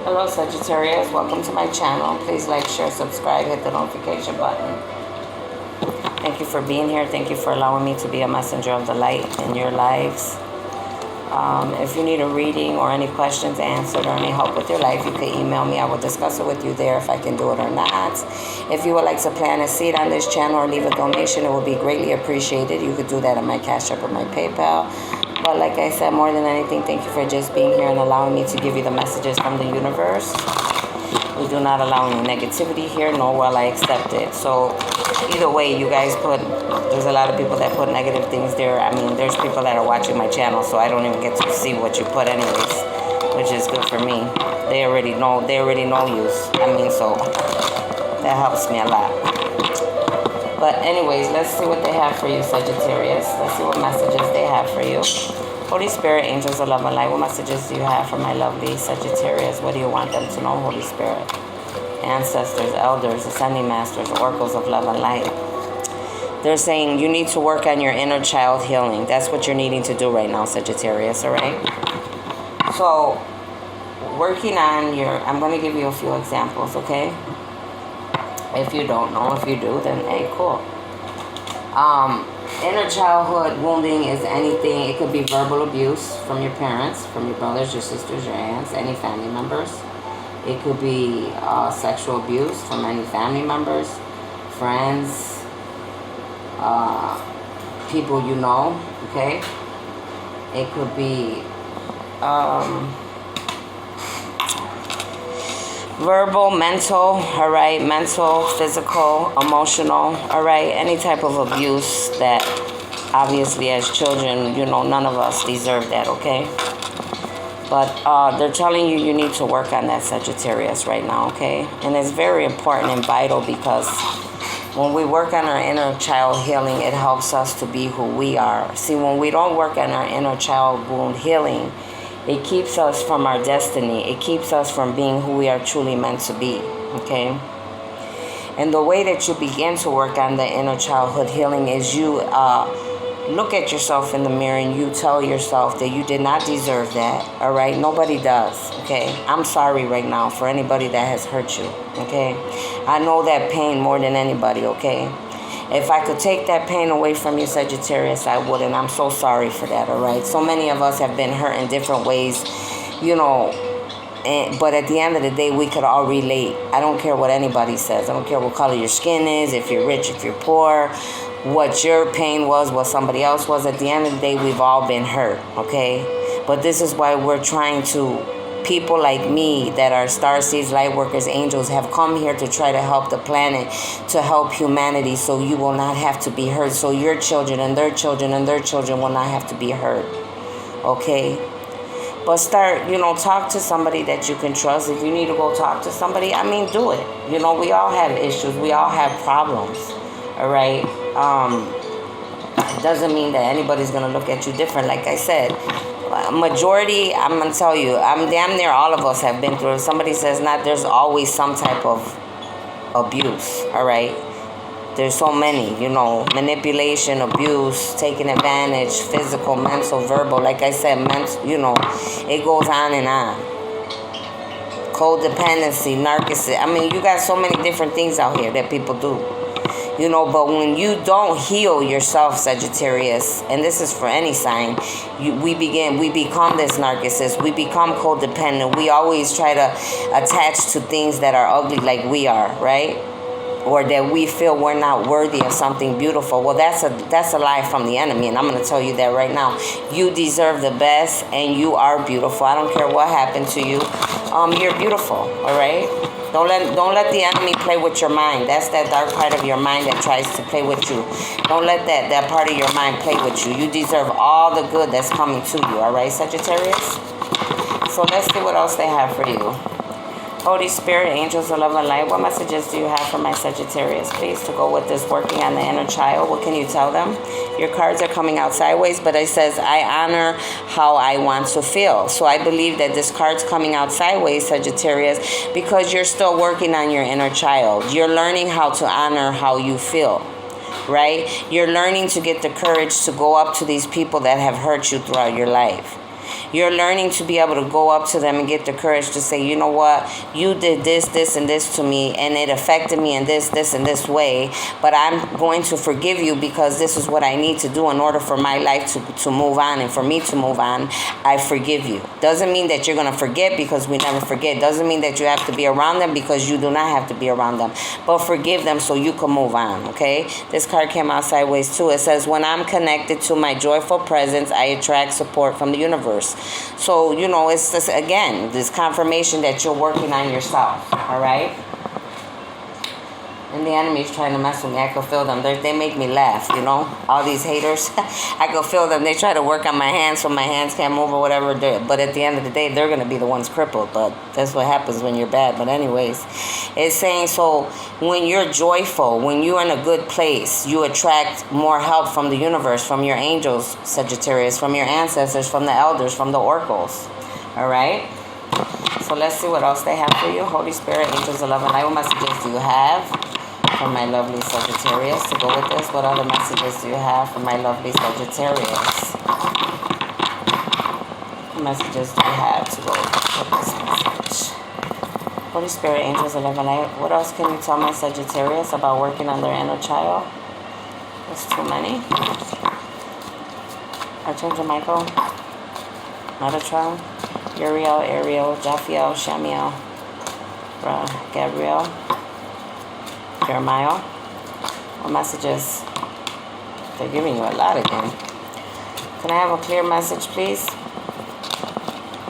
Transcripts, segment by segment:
Hello Sagittarius, welcome to my channel. Please like, share, subscribe, hit the notification button. Thank you for being here. Thank you for allowing me to be a messenger of the light in your lives. If you need a reading or any questions answered or any help with your life, you can email me. I will discuss it with you there if I can do it or not. If you would like to plant a seed on this channel or leave a donation, it would be greatly appreciated. You could do that on my Cash App or my PayPal. But like I said, more than anything, thank you for just being here and allowing me to give you the messages from the universe. We do not allow any negativity here, nor will I accept it. So either way, you guys there's a lot of people that put negative things there. I mean, there's people that are watching my channel, so I don't even get to see what you put anyways, which is good for me. They already know you. I mean, so that helps me a lot. But anyways, let's see what they have for you, Sagittarius. Let's see what messages they have for you. Holy Spirit, angels of love and light, what messages do you have for my lovely Sagittarius? What do you want them to know, Holy Spirit? Ancestors, elders, ascending masters, oracles of love and light. They're saying you need to work on your inner child healing. That's what you're needing to do right now, Sagittarius, all right? So, working on I'm going to give you a few examples, okay? If you don't know, if you do, then hey, cool. Inner childhood wounding is anything. It could be verbal abuse from your parents, from your brothers, your sisters, your aunts, any family members. It could be sexual abuse from any family members, friends, people you know, okay? It could be verbal, mental, all right, mental, physical, emotional, all right, any type of abuse that obviously as children, none of us deserve that, okay? But they're telling you need to work on that, Sagittarius, right now, okay? And it's very important and vital because when we work on our inner child healing, it helps us to be who we are. See, when we don't work on our inner child wound healing, it keeps us from our destiny. It keeps us from being who we are truly meant to be, okay? And the way that you begin to work on the inner childhood healing is you look at yourself in the mirror and you tell yourself that you did not deserve that, all right? Nobody does, okay? I'm sorry right now for anybody that has hurt you, okay? I know that pain more than anybody, okay? If I could take that pain away from you, Sagittarius, I would, and I'm so sorry for that, all right? So many of us have been hurt in different ways, but at the end of the day, we could all relate. I don't care what anybody says. I don't care what color your skin is, if you're rich, if you're poor, what your pain was, what somebody else was. At the end of the day, we've all been hurt, okay? But this is why we're trying to... People like me that are starseeds, light workers, angels have come here to try to help the planet, to help humanity, so you will not have to be hurt. So your children and their children and their children will not have to be hurt. Okay? But start, talk to somebody that you can trust. If you need to go talk to somebody, do it. We all have issues. We all have problems. All right? It doesn't mean that anybody's going to look at you different. Like I said, majority, I'm going to tell you, I'm damn near all of us have been through. If somebody says not, there's always some type of abuse, all right? There's so many, manipulation, abuse, taking advantage, physical, mental, verbal. Like I said, it goes on and on. Codependency, narcissism. You got so many different things out here that people do. But when you don't heal yourself, Sagittarius, and this is for any sign, we become this narcissist. We become codependent. We always try to attach to things that are ugly like we are, right? Or that we feel we're not worthy of something beautiful. Well, that's a lie from the enemy, and I'm going to tell you that right now. You deserve the best, and you are beautiful. I don't care what happened to you. You're beautiful, all right? Don't let the enemy play with your mind. That's that dark part of your mind that tries to play with you. Don't let that part of your mind play with you. You deserve all the good that's coming to you, all right, Sagittarius? So let's see what else they have for you. Holy Spirit, angels of love and light, what messages do you have for my Sagittarius, please, to go with this working on the inner child? What can you tell them? Your cards are coming out sideways, but it says, I honor how I want to feel. So I believe that this card's coming out sideways, Sagittarius, because you're still working on your inner child. You're learning how to honor how you feel, right? You're learning to get the courage to go up to these people that have hurt you throughout your life. You're learning to be able to go up to them and get the courage to say, you know what, you did this, and this to me, and it affected me in this, and this way, but I'm going to forgive you because this is what I need to do in order for my life to move on and for me to move on. I forgive you. Doesn't mean that you're going to forget, because we never forget. Doesn't mean that you have to be around them, because you do not have to be around them. But forgive them so you can move on, okay? This card came out sideways too. It says, when I'm connected to my joyful presence, I attract support from the universe. So, you know, it's just, again, this confirmation that you're working on yourself, all right? And the enemy's trying to mess with me. I can feel them. They make me laugh, you know. All these haters. I can feel them. They try to work on my hands so my hands can't move or whatever. But at the end of the day, they're going to be the ones crippled. But that's what happens when you're bad. But anyways, it's saying, so when you're joyful, when you're in a good place, you attract more help from the universe, from your angels, Sagittarius, from your ancestors, from the elders, from the oracles. All right? So let's see what else they have for you. Holy Spirit, angels, 11 light. What messages do you have for my lovely Sagittarius to go with this? What other messages do you have for my lovely Sagittarius? What messages do you have to go with this message? Holy Spirit, angels, 11 light. What else can you tell my Sagittarius about working on their inner child? There's too many. Archangel Michael, Metatron, Uriel, Ariel, Japhiel, Shamiel, Gabriel, Jeremiah. What messages? They're giving you a lot again. Can I have a clear message, please?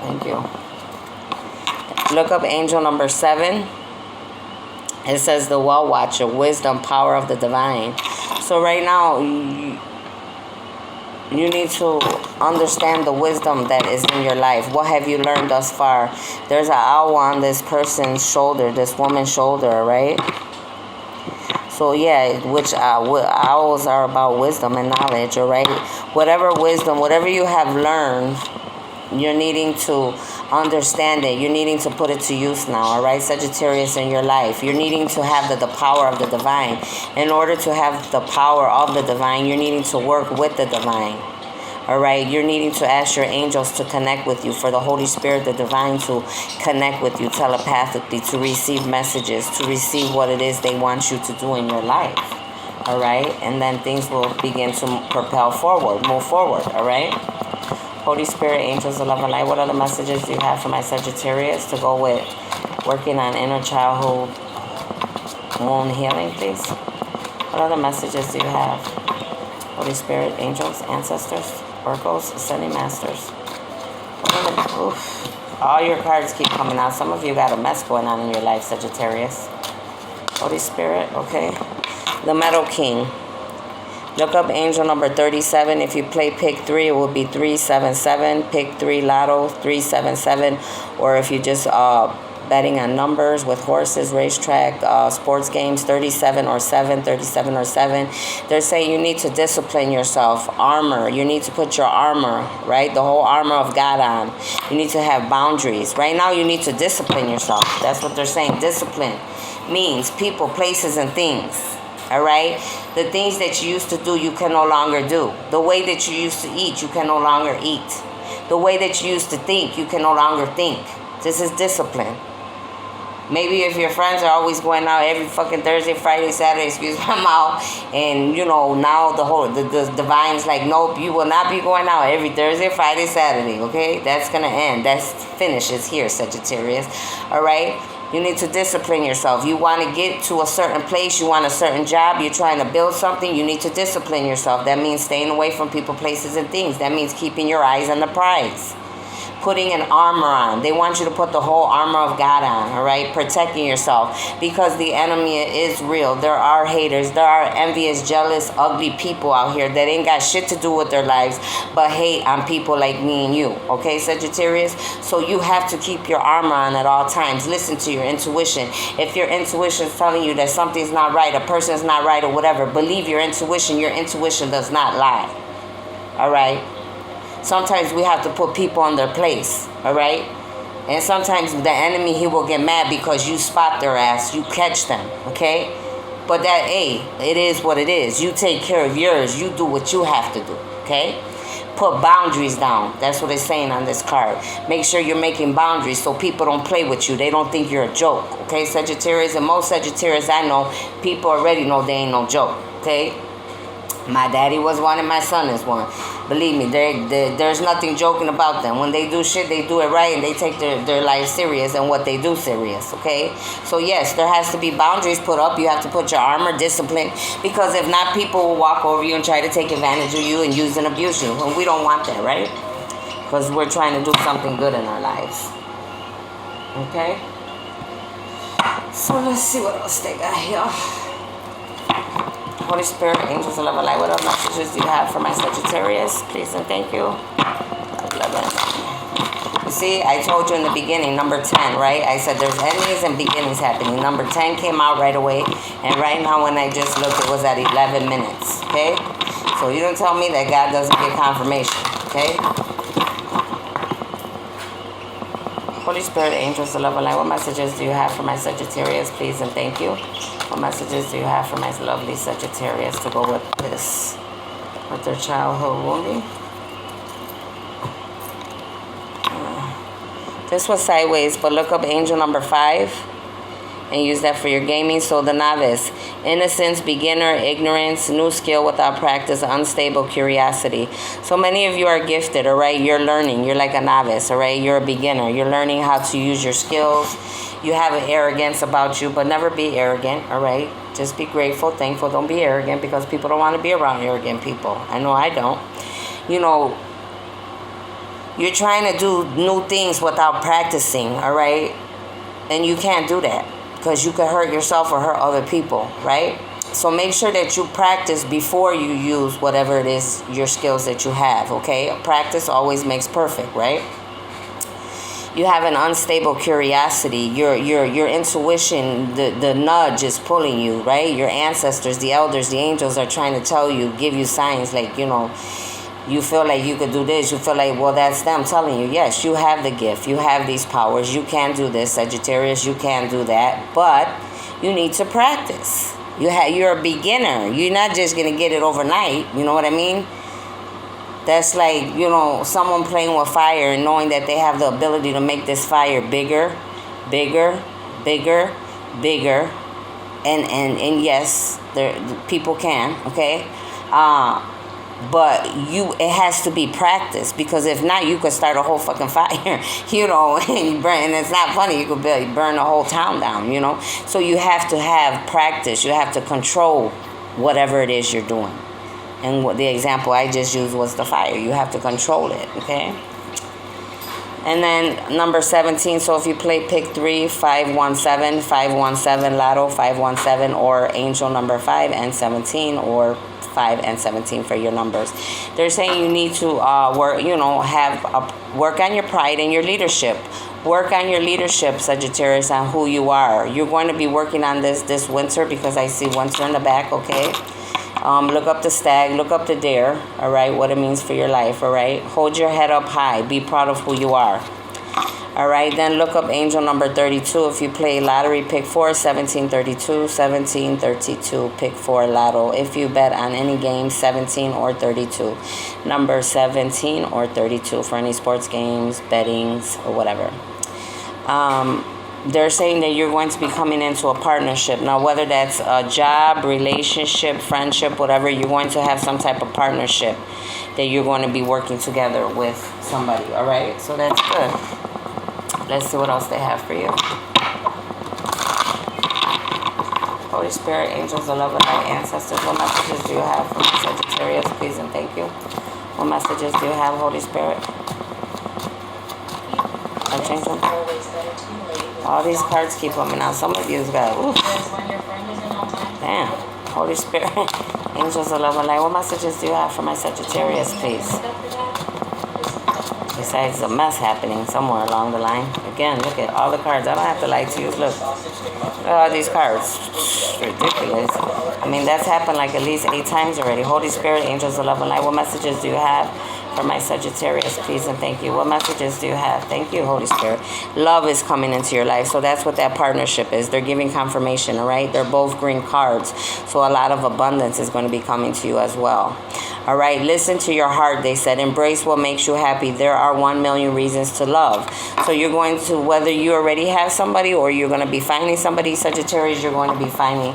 Thank you. Look up angel number 7. It says the well watcher, wisdom, power of the divine. So right now, you need to understand the wisdom that is in your life. What have you learned thus far? There's an owl on this person's shoulder, this woman's shoulder, right? So yeah, which owls are about wisdom and knowledge, all right? Whatever wisdom, whatever you have learned, you're needing to understand it. You're needing to put it to use now, all right? Sagittarius, in your life, you're needing to have the power of the divine. In order to have the power of the divine, you're needing to work with the divine. All right, you're needing to ask your angels to connect with you, for the Holy Spirit, the divine, to connect with you telepathically, to receive messages, to receive what it is they want you to do in your life. All right, and then things will begin to propel forward, move forward. All right. Holy Spirit, angels, 11 light. What other messages do you have for my Sagittarius to go with working on inner childhood wound healing, please? What other messages do you have? Holy Spirit, angels, ancestors, oracles, ascending masters. All your cards keep coming out. Some of you got a mess going on in your life, Sagittarius. Holy Spirit, okay. The Metal King. Look up angel number 37. If you play pick 3, it will be 377. Pick 3 lotto, 377. Or if you just betting on numbers with horses, racetrack, sports games, 37 or 7, 37 or 7. They're saying you need to discipline yourself. Armor. You need to put your armor, right? The whole armor of God on. You need to have boundaries. Right now, you need to discipline yourself. That's what they're saying. Discipline means people, places, and things. All right? The things that you used to do, you can no longer do. The way that you used to eat, you can no longer eat. The way that you used to think, you can no longer think. This is discipline. Maybe if your friends are always going out every fucking Thursday, Friday, Saturday, excuse my mouth, and you know, now the divine's like, nope, you will not be going out every Thursday, Friday, Saturday, okay? That's gonna end. That's finishes here, Sagittarius. All right? You need to discipline yourself. You want to get to a certain place. You want a certain job. You're trying to build something. You need to discipline yourself. That means staying away from people, places, and things. That means keeping your eyes on the prize. Putting an armor on. They want you to put the whole armor of God on, all right? Protecting yourself, because the enemy is real. There are haters. There are envious, jealous, ugly people out here that ain't got shit to do with their lives but hate on people like me and you, okay, Sagittarius? So you have to keep your armor on at all times. Listen to your intuition. If your intuition is telling you that something's not right, a person's not right or whatever, believe your intuition. Your intuition does not lie, all right? Sometimes we have to put people on their place, all right? And sometimes the enemy, he will get mad because you spot their ass, you catch them, okay? But that, hey, it is what it is. You take care of yours. You do what you have to do, okay? Put boundaries down. That's what it's saying on this card. Make sure you're making boundaries so people don't play with you. They don't think you're a joke. Okay, Sagittarius, and most Sagittarius I know, people already know they ain't no joke. Okay, my daddy was one and my son is one. Believe me, there's nothing joking about them. When they do shit, they do it right, and they take their life serious and what they do serious, okay? So yes, there has to be boundaries put up. You have to put your armor, discipline, because if not, people will walk over you and try to take advantage of you and use and abuse you. And we don't want that, right? Because we're trying to do something good in our lives. Okay? So let's see what else they got here. Holy Spirit, angels of love and light, what other messages do you have for my Sagittarius? Please and thank you. 11. You see, I told you in the beginning, number 10, right? I said there's endings and beginnings happening. Number 10 came out right away. And right now when I just looked, it was at 11 minutes. Okay? So you don't tell me that God doesn't give confirmation. Okay? Holy Spirit, angels of love and light, what messages do you have for my Sagittarius? Please and thank you. What messages do you have for my lovely Sagittarius to go with this? With their childhood wounding? This was sideways, but look up angel number 5 and use that for your gaming. So the novice, innocence, beginner, ignorance, new skill without practice, unstable curiosity. So many of you are gifted, all right? You're learning. You're like a novice, all right? You're a beginner. You're learning how to use your skills. You have an arrogance about you, but never be arrogant, all right? Just be grateful, thankful. Don't be arrogant, because people don't want to be around arrogant people. I know I don't. You know, you're trying to do new things without practicing, all right? And you can't do that, because you could hurt yourself or hurt other people, right? So make sure that you practice before you use whatever it is, your skills that you have, okay? Practice always makes perfect, right? You have an unstable curiosity. Your intuition, the nudge is pulling you, right? Your ancestors, the elders, the angels are trying to tell you, give you signs like, you know, you feel like you could do this. You feel like, well, that's them telling you, yes, you have the gift. You have these powers. You can do this, Sagittarius. You can do that. But you need to practice. You're a beginner. You're not just going to get it overnight. You know what I mean? That's like, you know, someone playing with fire and knowing that they have the ability to make this fire bigger, bigger, bigger, bigger. And yes, people can, okay? But it has to be practiced, because if not, you could start a whole fucking fire, you know, and it's not funny. You could burn the whole town down, you know. So you have to have practice. You have to control whatever it is you're doing. And what the example I just used was the fire. You have to control it, okay? And then number 17, so if you play pick 3, 517, 517 Lotto, 517, or angel number 5 and 17, or 5 and 17 for your numbers. They're saying you need to work, you know, work on your pride and your leadership. Work on your leadership, Sagittarius, on who you are. You're going to be working on this winter, because I see winter in the back, okay? Look up the stag, look up the dare, all right, what it means for your life, all right? Hold your head up high. Be proud of who you are. All right, then look up angel number 32. If you play lottery, pick 4, 1732, 1732, pick 4 lotto. If you bet on any game, 17 or 32. Number 17 or 32 for any sports games, bettings, or whatever. They're saying that you're going to be coming into a partnership. Now, whether that's a job, relationship, friendship, whatever, you're going to have some type of partnership that you're going to be working together with somebody, all right? So that's good. Let's see what else they have for you. Holy Spirit, angels of love and light, ancestors, what messages do you have for my Sagittarius? Please and thank you. What messages do you have, Holy Spirit? I change them. All these cards keep coming out. Some of you's got, oof. Damn. Holy Spirit, angels of love and light, what messages do you have for my Sagittarius, please? Besides the mess happening somewhere along the line. Again, look at all the cards. I don't have to lie to you. Look at all these cards. It's ridiculous. I mean, that's happened like at least 8 times already. Holy Spirit, angels of love and light, what messages do you have for my Sagittarius, please and thank you? What messages do you have? Thank you, Holy Spirit. Love is coming into your life. So that's what that partnership is. They're giving confirmation, all right? They're both green cards. So a lot of abundance is going to be coming to you as well. All right, listen to your heart, they said. Embrace what makes you happy. There are 1,000,000 reasons to love. So you're going to, whether you already have somebody or you're going to be finding somebody, Sagittarius, you're going to be finding,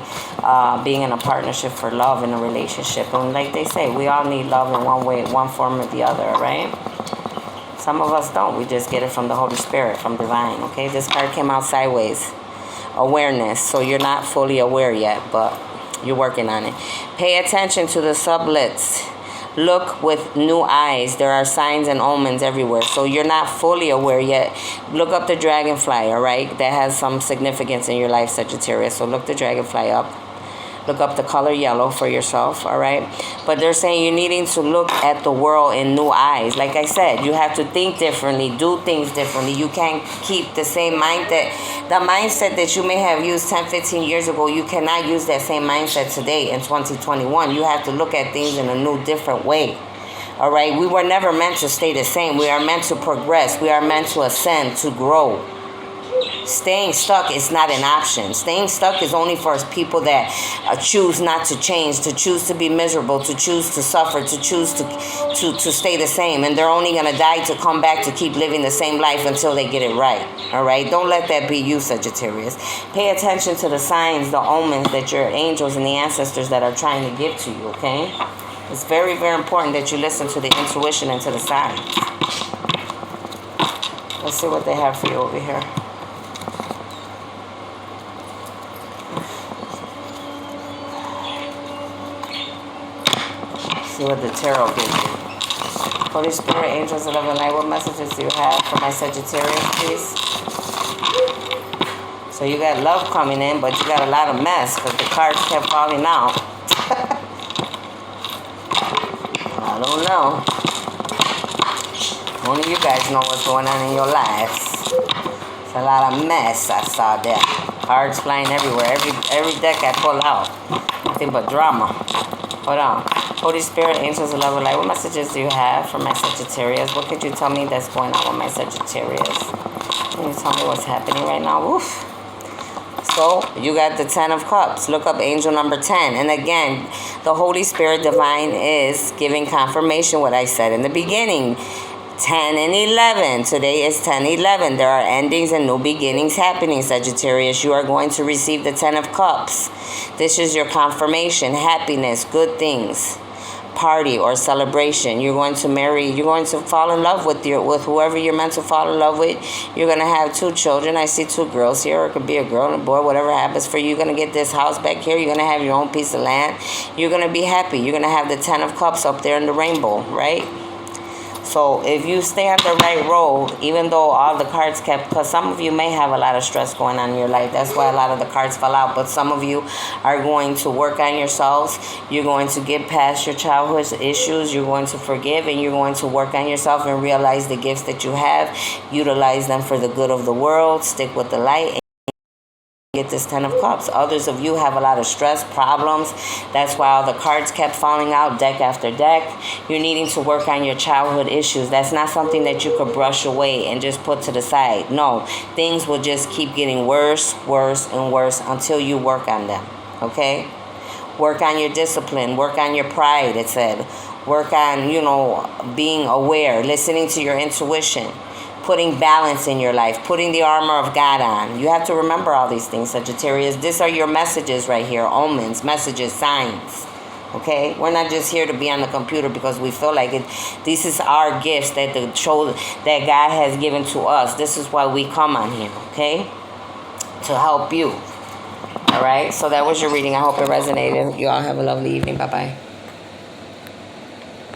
being in a partnership for love in a relationship. And like they say, we all need love in one way, one form or the other, right? Some of us don't. We just get it from the Holy Spirit, from divine, okay? This card came out sideways. Awareness. So you're not fully aware yet, but you're working on it. Pay attention to the sublets. Look with new eyes. There are signs and omens everywhere. So you're not fully aware yet. Look up the dragonfly, all right? That has some significance in your life, Sagittarius. So look the dragonfly up. Look up the color yellow for yourself, all right? But they're saying you're needing to look at the world in new eyes. Like I said, you have to think differently, do things differently. You can't keep the same mindset. The mindset that you may have used 10, 15 years ago, you cannot use that same mindset today in 2021. You have to look at things in a new, different way. All right? We were never meant to stay the same. We are meant to progress. We are meant to ascend, to grow. Staying stuck is not an option. Staying stuck is only for people that choose not to change, to choose to be miserable, to choose to suffer, to choose to stay the same. And they're only going to die to come back to keep living the same life until they get it right. All right? Don't let that be you, Sagittarius. Pay attention to the signs, the omens that your angels and the ancestors that are trying to give to you, okay? It's very, very important that you listen to the intuition and to the signs. Let's see what they have for you over here. See what the tarot gives you. Holy Spirit, angels of love and light, what messages do you have for my Sagittarius, please? So you got love coming in, but you got a lot of mess because the cards kept falling out. I don't know. Only you guys know what's going on in your lives. It's a lot of mess I saw there. Cards flying everywhere. Every deck I pull out. Nothing but drama. Hold on. Holy Spirit, angels of love and light, what messages do you have for my Sagittarius? What could you tell me that's going on with my Sagittarius? Can you tell me what's happening right now? Woof. So, you got the 10 of Cups. Look up angel number 10. And again, the Holy Spirit divine is giving confirmation what I said in the beginning. 10 and 11. Today is 10-11. There are endings and new beginnings happening, Sagittarius. You are going to receive the 10 of Cups. This is your confirmation, happiness, good things, party or celebration. You're going to marry. You're going to fall in love with whoever you're meant to fall in love with. You're going to have 2 children. I see 2 girls here, or it could be a girl and a boy, whatever happens for you. You're going to get this house back here. You're going to have your own piece of land. You're going to be happy. You're going to have the 10 of Cups up there in the rainbow, right? So if you stay on the right road, even though all the cards kept, because some of you may have a lot of stress going on in your life. That's why a lot of the cards fell out. But some of you are going to work on yourselves. You're going to get past your childhood issues. You're going to forgive, and you're going to work on yourself and realize the gifts that you have. Utilize them for the good of the world. Stick with the light. Get this 10 of Cups. Others of you have a lot of stress, problems. That's why all the cards kept falling out, deck after deck. You're needing to work on your childhood issues. That's not something that you could brush away and just put to the side. No, things will just keep getting worse, worse, and worse until you work on them, okay? Work on your discipline. Work on your pride, it said. Work on, being aware, listening to your intuition. Putting balance in your life, putting the armor of God on. You have to remember all these things, Sagittarius. These are your messages right here, omens, messages, signs. Okay? We're not just here to be on the computer because we feel like it. This is our gifts that that God has given to us. This is why we come on here, okay? To help you. All right? So that was your reading. I hope it resonated. You all have a lovely evening. Bye-bye.